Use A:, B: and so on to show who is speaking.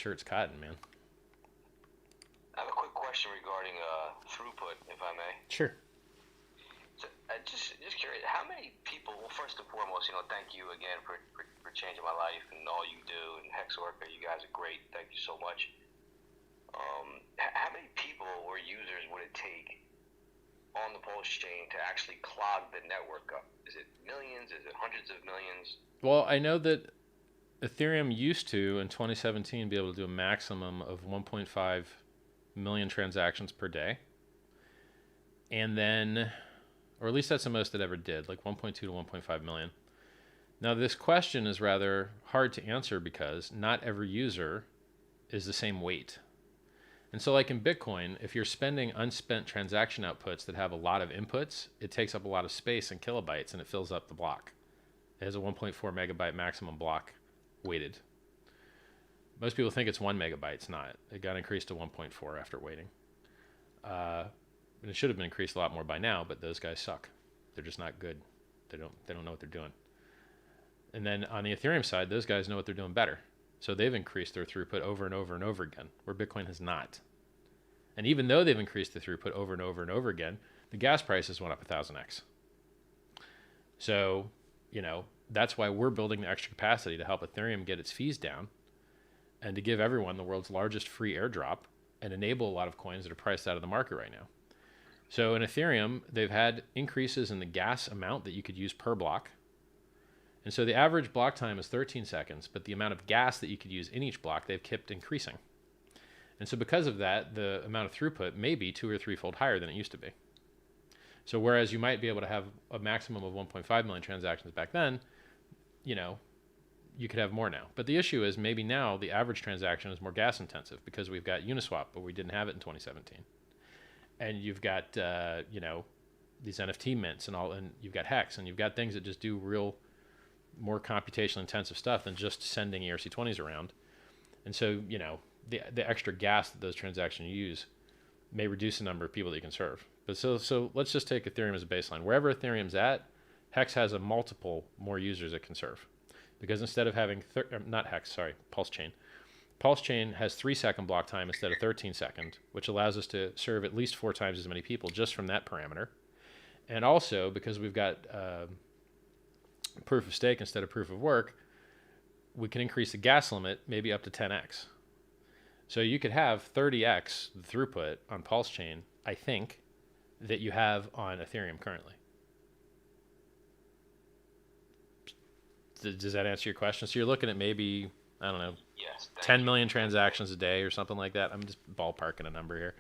A: sure it's cotton, man.
B: I have a quick question regarding Throughput, if I may.
A: Sure.
B: So, just curious, how many people? Well, first and foremost, thank you again for changing my life and all you do, and Hex Worker, you guys are great. Thank you so much. How many people or users would it take on the Pulse chain to actually clog the network up? Is it millions? Is it hundreds of millions?
A: Well, I know that Ethereum used to, in 2017, be able to do a maximum of 1.5 million transactions per day. And then, or at least that's the most it ever did, like 1.2 to 1.5 million. Now, this question is rather hard to answer because not every user is the same weight. And so like in Bitcoin, if you're spending unspent transaction outputs that have a lot of inputs, it takes up a lot of space in kilobytes and it fills up the block. It has a 1.4 megabyte maximum block weighted. Most people think it's 1 megabyte. It's not. It got increased to 1.4 after waiting. And it should have been increased a lot more by now, but those guys suck. They're just not good. They don't know what they're doing. And then on the Ethereum side, those guys know what they're doing better. So they've increased their throughput over and over and over again, where Bitcoin has not. And even though they've increased the throughput over and over and over again, the gas prices went up 1,000x. So, that's why we're building the extra capacity to help Ethereum get its fees down and to give everyone the world's largest free airdrop and enable a lot of coins that are priced out of the market right now. So in Ethereum, they've had increases in the gas amount that you could use per block. And so the average block time is 13 seconds, but the amount of gas that you could use in each block, they've kept increasing. And so because of that, the amount of throughput may be 2 or 3-fold higher than it used to be. So whereas you might be able to have a maximum of 1.5 million transactions back then, you could have more now. But the issue is maybe now the average transaction is more gas intensive because we've got Uniswap, but we didn't have it in 2017. And you've got, these NFT mints and you've got Hex, and you've got things that just do real more computational intensive stuff than just sending ERC20s around. And so, the extra gas that those transactions use may reduce the number of people that you can serve. But so let's just take Ethereum as a baseline. Wherever Ethereum's at, Hex has a multiple more users it can serve. Because instead of having, Pulse Chain. Pulse Chain has 3-second block time instead of 13-second, which allows us to serve at least 4 times as many people just from that parameter. And also, because we've got proof of stake instead of proof of work, we can increase the gas limit maybe up to 10x. So you could have 30x the throughput on Pulse Chain, I think, that you have on Ethereum currently. Does that answer your question? So you're looking at maybe, I don't know,
B: Yes,
A: 10 million transactions a day or something like that. I'm just ballparking a number here.